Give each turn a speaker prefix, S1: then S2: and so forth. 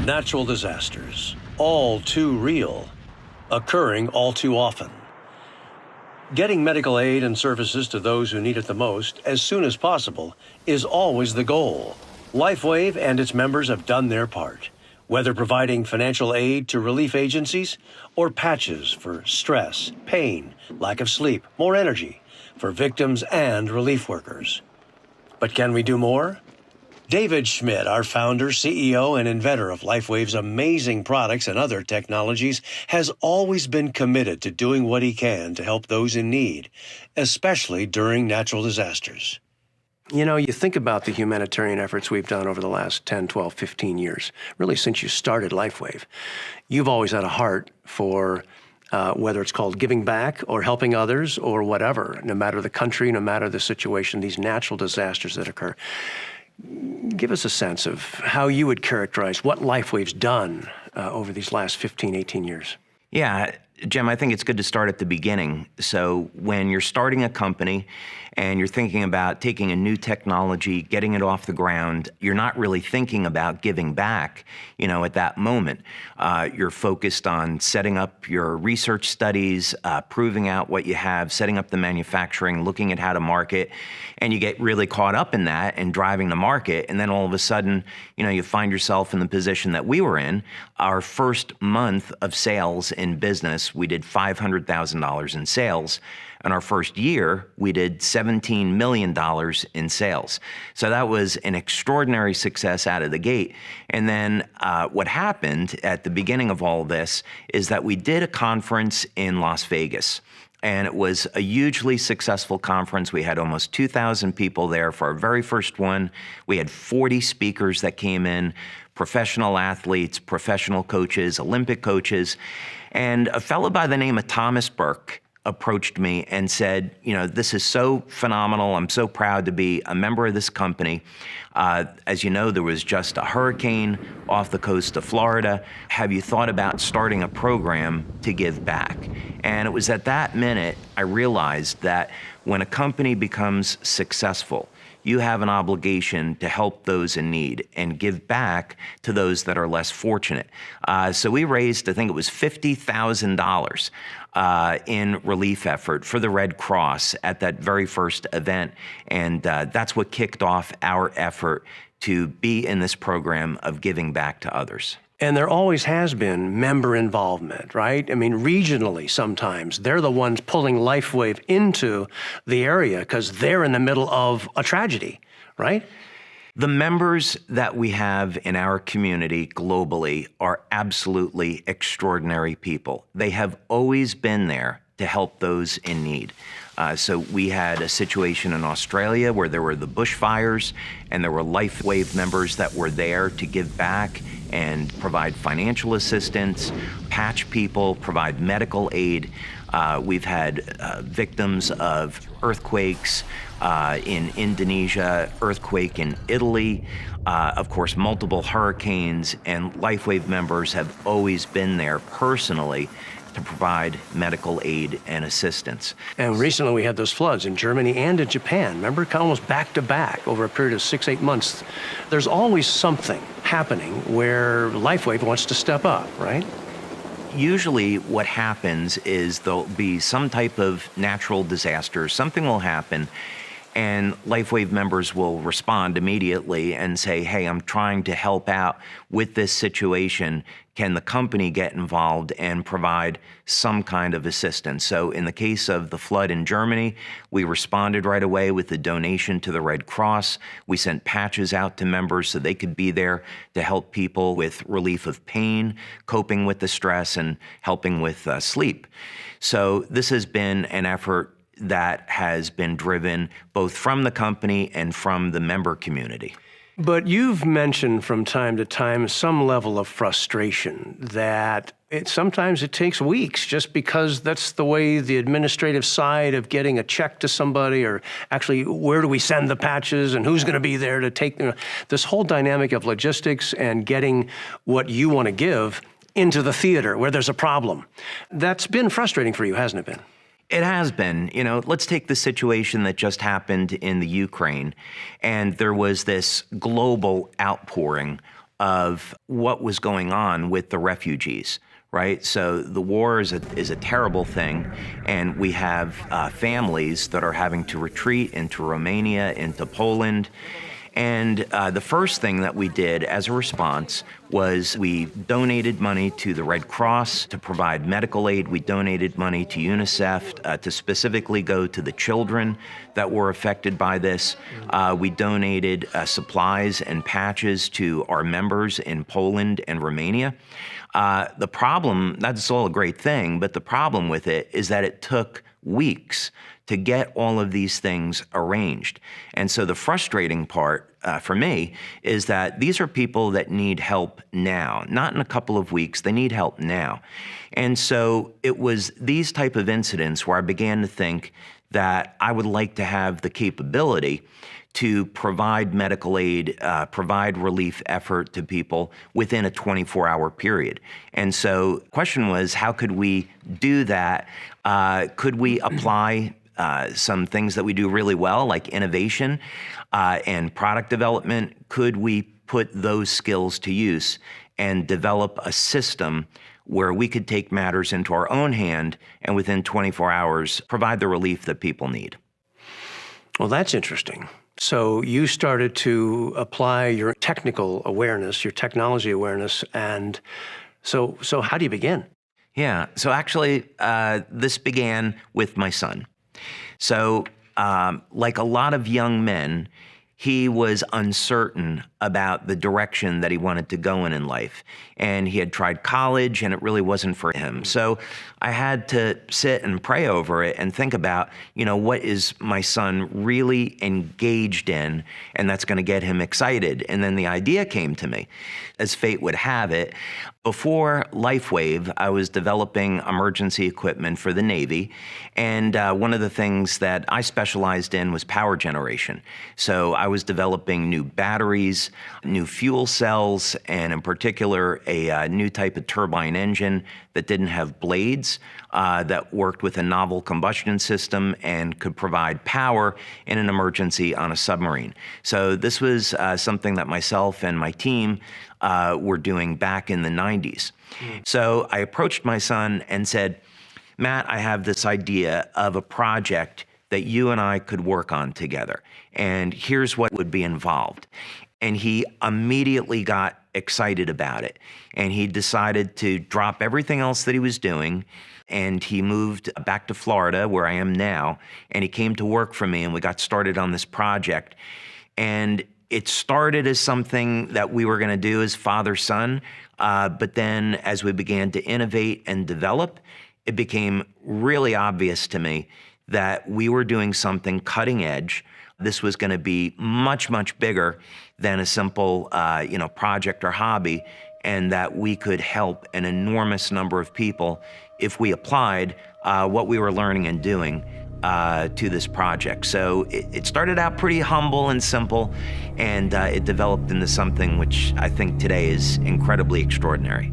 S1: Natural disasters, all too real, occurring all too often. Getting medical aid and services to those who need it the most as soon as possible is always the goal. LifeWave and its members have done their part, whether providing financial aid to relief agencies or patches for stress, pain, lack of sleep, more energy for victims and relief workers. But can we do more? David Schmidt, our founder, CEO, and inventor of LifeWave's amazing products and other technologies, has always been committed to doing what he can to help those in need, especially during natural disasters. You know, you think about the humanitarian efforts we've done over the last 10, 12, 15 years, really since you started LifeWave. You've always had a heart for whether it's called giving back or helping others or whatever, no matter the country, no matter the situation, these natural disasters that occur. Give us a sense of how you would characterize what LifeWave's done over these last 15, 18 years.
S2: Yeah, Jim, I think it's good to start at the beginning. So when you're starting a company and you're thinking about taking a new technology, getting it off the ground, you're not really thinking about giving back, at that moment. You're focused on setting up your research studies, proving out what you have, setting up the manufacturing, looking at how to market, and you get really caught up in that and driving the market. And then all of a sudden, you find yourself in the position that we were in. Our first month of sales in business, we did $500,000 in sales. In our first year, we did $17 million in sales. So that was an extraordinary success out of the gate. And then what happened at the beginning of all this is that we did a conference in Las Vegas. And it was a hugely successful conference. We had almost 2,000 people there for our very first one. We had 40 speakers that came in, professional athletes, professional coaches, Olympic coaches. And a fellow by the name of Thomas Burke approached me and said, this is so phenomenal. I'm so proud to be a member of this company. As you know, there was just a hurricane off the coast of Florida. Have you thought about starting a program to give back? And it was at that minute I realized that when a company becomes successful, you have an obligation to help those in need and give back to those that are less fortunate. So we raised, I think it was $50,000 in relief effort for the Red Cross at that very first event. And that's what kicked off our effort to be in this program of giving back to others.
S1: And there always has been member involvement, right? I mean, regionally sometimes, they're the ones pulling LifeWave into the area because they're in the middle of a tragedy, right?
S2: The members that we have in our community globally are absolutely extraordinary people. They have always been there to help those in need. So we had a situation in Australia where there were the bushfires and there were LifeWave members that were there to give back and provide financial assistance, patch people, provide medical aid. We've had victims of earthquakes in Indonesia, earthquake in Italy, of course, multiple hurricanes, and LifeWave members have always been there personally to provide medical aid and assistance.
S1: And recently we had those floods in Germany and in Japan. Remember, almost back to back over a period of 6-8 months. There's always something happening where LifeWave wants to step up, right?
S2: Usually what happens is there'll be some type of natural disaster, something will happen, and LifeWave members will respond immediately and say, hey, I'm trying to help out with this situation. Can the company get involved and provide some kind of assistance? So in the case of the flood in Germany, we responded right away with a donation to the Red Cross. We sent patches out to members so they could be there to help people with relief of pain, coping with the stress, and helping with sleep. So this has been an effort that has been driven both from the company and from the member community.
S1: But you've mentioned from time to time some level of frustration that sometimes it takes weeks just because that's the way the administrative side of getting a check to somebody, or actually where do we send the patches and who's going to be there to take this whole dynamic of logistics and getting what you want to give into the theater where there's a problem. That's been frustrating for you, hasn't it been?
S2: It has been. Let's take the situation that just happened in the Ukraine, and there was this global outpouring of what was going on with the refugees, right? So the war is a terrible thing, and we have families that are having to retreat into Romania, into Poland. And the first thing that we did as a response was we donated money to the Red Cross to provide medical aid. We donated money to UNICEF to specifically go to the children that were affected by this. We donated supplies and patches to our members in Poland and Romania. The problem, that's all a great thing, but the problem with it is that it took weeks to get all of these things arranged. And so the frustrating part for me is that these are people that need help now, not in a couple of weeks, they need help now. And so it was these type of incidents where I began to think that I would like to have the capability to provide medical aid, provide relief effort to people within a 24-hour period. And so the question was, how could we do that? Could we apply some things that we do really well, like innovation and product development? Could we put those skills to use and develop a system where we could take matters into our own hand and within 24 hours provide the relief that people need?
S1: Well, that's interesting. So you started to apply your technical awareness, your technology awareness, and so how do you begin?
S2: Yeah, so actually this began with my son. So like a lot of young men, he was uncertain about the direction that he wanted to go in life. And he had tried college and it really wasn't for him. So I had to sit and pray over it and think about, what is my son really engaged in, and that's going to get him excited. And then the idea came to me. As fate would have it, before LifeWave, I was developing emergency equipment for the Navy. And one of the things that I specialized in was power generation. So I was developing new batteries, new fuel cells, and in particular, a new type of turbine engine that didn't have blades, that worked with a novel combustion system and could provide power in an emergency on a submarine. So this was something that myself and my team were doing back in the 90s. So I approached my son and said, Matt, I have this idea of a project that you and I could work on together, and here's what would be involved. And he immediately got excited about it. And he decided to drop everything else that he was doing. And he moved back to Florida, where I am now. And he came to work for me, and we got started on this project. And it started as something that we were going to do as father-son. But then as we began to innovate and develop, it became really obvious to me that we were doing something cutting edge. This was going to be much, much bigger than a simple, project or hobby, and that we could help an enormous number of people if we applied what we were learning and doing to this project. So it started out pretty humble and simple, and it developed into something which I think today is incredibly extraordinary.